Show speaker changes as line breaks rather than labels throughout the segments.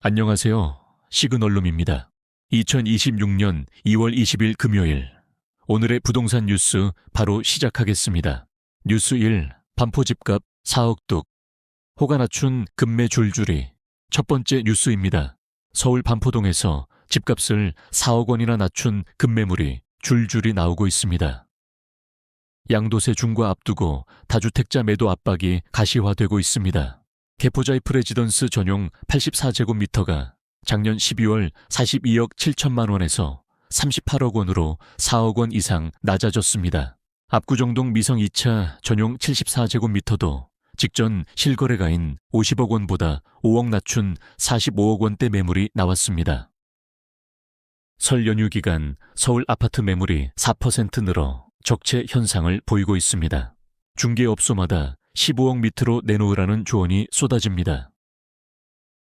안녕하세요. 시그널룸입니다. 2026년 2월 20일 금요일. 오늘의 부동산 뉴스 바로 시작하겠습니다. 뉴스 1. 반포 집값 4억 뚝. 호가 낮춘 금매 줄줄이. 첫 번째 뉴스입니다. 서울 반포동에서 집값을 4억 원이나 낮춘 급매물이 줄줄이 나오고 있습니다. 양도세 중과 앞두고 다주택자 매도 압박이 가시화되고 있습니다. 개포자이프 레지던스 전용 84제곱미터가 작년 12월 42억 7천만 원에서 38억 원으로 4억 원 이상 낮아졌습니다. 압구정동 미성 2차 전용 74제곱미터도 직전 실거래가인 50억 원보다 5억 낮춘 45억 원대 매물이 나왔습니다. 설 연휴 기간 서울 아파트 매물이 4% 늘어 적체 현상을 보이고 있습니다. 중개업소마다 15억 밑으로 내놓으라는 조언이 쏟아집니다.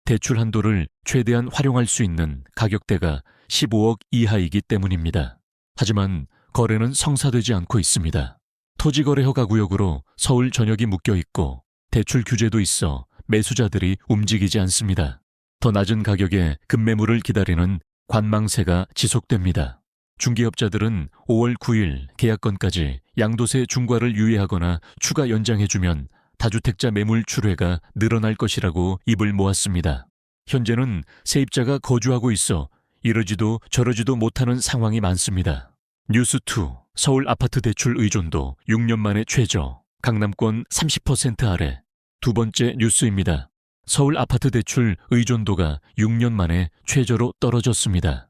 대출 한도를 최대한 활용할 수 있는 가격대가 15억 이하이기 때문입니다. 하지만 거래는 성사되지 않고 있습니다. 토지거래 허가 구역으로 서울 전역이 묶여 있고 대출 규제도 있어 매수자들이 움직이지 않습니다. 더 낮은 가격에 급매물을 기다리는 관망세가 지속됩니다. 중개업자들은 5월 9일 계약건까지 양도세 중과를 유예하거나 추가 연장해주면 다주택자 매물 출회가 늘어날 것이라고 입을 모았습니다. 현재는 세입자가 거주하고 있어 이러지도 저러지도 못하는 상황이 많습니다. 뉴스2. 서울 아파트 대출 의존도 6년 만에 최저. 강남권 30% 아래. 두 번째 뉴스입니다. 서울 아파트 대출 의존도가 6년 만에 최저로 떨어졌습니다.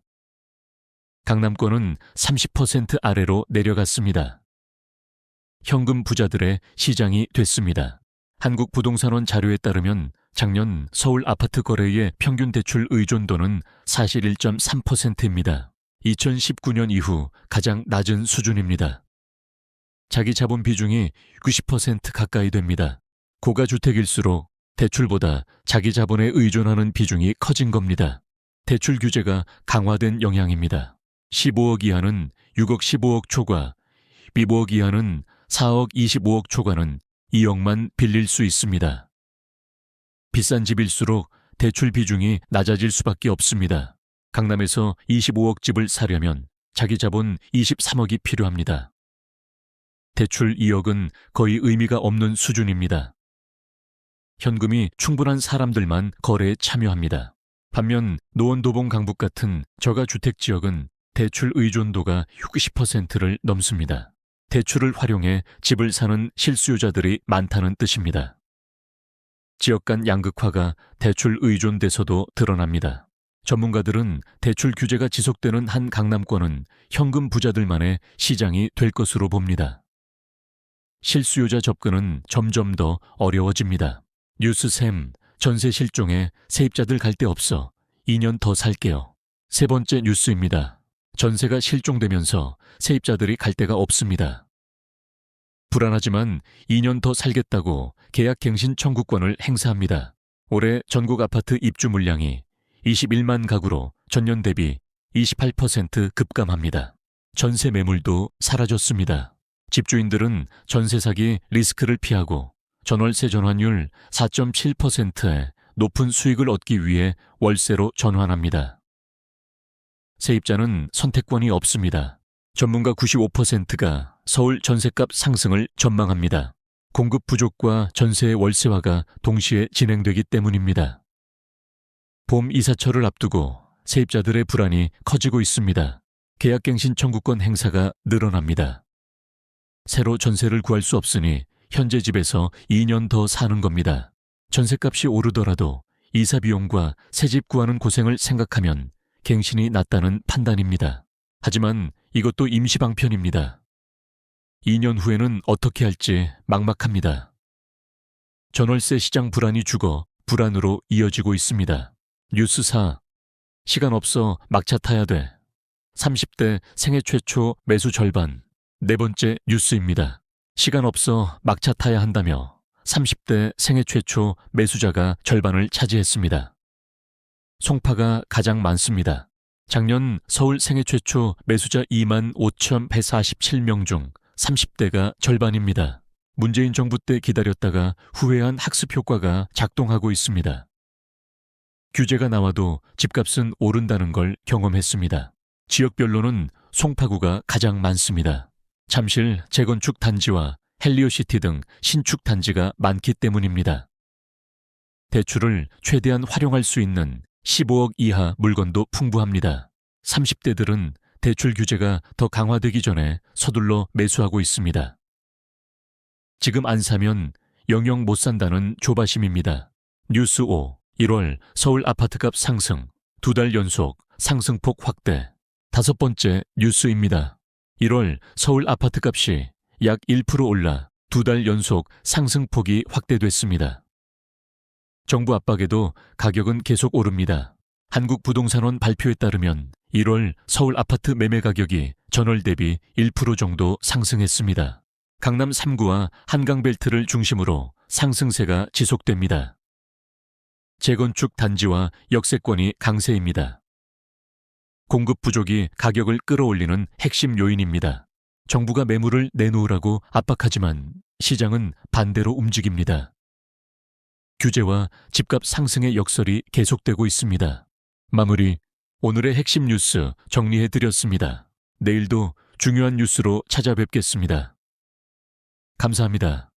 강남권은 30% 아래로 내려갔습니다. 현금 부자들의 시장이 됐습니다. 한국부동산원 자료에 따르면 작년 서울 아파트 거래의 평균 대출 의존도는 41.3%입니다. 2019년 이후 가장 낮은 수준입니다. 자기 자본 비중이 90% 가까이 됩니다. 고가주택일수록 대출보다 자기 자본에 의존하는 비중이 커진 겁니다. 대출 규제가 강화된 영향입니다. 15억 이하는 6억 15억 초과, 15억 이하는 4억 25억 초과는 2억만 빌릴 수 있습니다. 비싼 집일수록 대출 비중이 낮아질 수밖에 없습니다. 강남에서 25억 집을 사려면 자기 자본 23억이 필요합니다. 대출 2억은 거의 의미가 없는 수준입니다. 현금이 충분한 사람들만 거래에 참여합니다. 반면 노원도봉 강북 같은 저가주택 지역은 대출 의존도가 60%를 넘습니다. 대출을 활용해 집을 사는 실수요자들이 많다는 뜻입니다. 지역 간 양극화가 대출 의존돼서도 드러납니다. 전문가들은 대출 규제가 지속되는 한 강남권은 현금 부자들만의 시장이 될 것으로 봅니다. 실수요자 접근은 점점 더 어려워집니다. 뉴스3. 전세 실종에 세입자들 갈 데 없어 2년 더 살게요. 세 번째 뉴스입니다. 전세가 실종되면서 세입자들이 갈 데가 없습니다. 불안하지만 2년 더 살겠다고 계약갱신 청구권을 행사합니다. 올해 전국 아파트 입주 물량이 21만 가구로 전년 대비 28% 급감합니다. 전세 매물도 사라졌습니다. 집주인들은 전세 사기 리스크를 피하고 전월세 전환율 4.7%의 높은 수익을 얻기 위해 월세로 전환합니다. 세입자는 선택권이 없습니다. 전문가 95%가 서울 전셋값 상승을 전망합니다. 공급 부족과 전세의 월세화가 동시에 진행되기 때문입니다. 봄 이사철을 앞두고 세입자들의 불안이 커지고 있습니다. 계약갱신 청구권 행사가 늘어납니다. 새로 전세를 구할 수 없으니 현재 집에서 2년 더 사는 겁니다. 전셋값이 오르더라도 이사 비용과 새집 구하는 고생을 생각하면 갱신이 낫다는 판단입니다. 하지만 이것도 임시방편입니다. 2년 후에는 어떻게 할지 막막합니다. 전월세 시장 불안이 죽어 불안으로 이어지고 있습니다. 뉴스4. 시간 없어 막차 타야 돼. 30대 생애 최초 매수 절반. 네 번째 뉴스입니다. 시간 없어 막차 타야 한다며 30대 생애 최초 매수자가 절반을 차지했습니다. 송파가 가장 많습니다. 작년 서울 생애 최초 매수자 2만 5,147명 중 30대가 절반입니다. 문재인 정부 때 기다렸다가 후회한 학습 효과가 작동하고 있습니다. 규제가 나와도 집값은 오른다는 걸 경험했습니다. 지역별로는 송파구가 가장 많습니다. 잠실 재건축 단지와 헬리오시티 등 신축 단지가 많기 때문입니다. 대출을 최대한 활용할 수 있는 15억 이하 물건도 풍부합니다. 30대들은 대출 규제가 더 강화되기 전에 서둘러 매수하고 있습니다. 지금 안 사면 영영 못 산다는 조바심입니다. 뉴스 5. 1월 서울 아파트값 상승, 2달 연속 상승폭 확대. 5번째 뉴스입니다. 1월 서울 아파트값이 약 1% 올라 2달 연속 상승폭이 확대됐습니다. 정부 압박에도 가격은 계속 오릅니다. 한국부동산원 발표에 따르면 1월 서울 아파트 매매 가격이 전월 대비 1% 정도 상승했습니다. 강남 3구와 한강벨트를 중심으로 상승세가 지속됩니다. 재건축 단지와 역세권이 강세입니다. 공급 부족이 가격을 끌어올리는 핵심 요인입니다. 정부가 매물을 내놓으라고 압박하지만 시장은 반대로 움직입니다. 규제와 집값 상승의 역설이 계속되고 있습니다. 마무리, 오늘의 핵심 뉴스 정리해드렸습니다. 내일도 중요한 뉴스로 찾아뵙겠습니다. 감사합니다.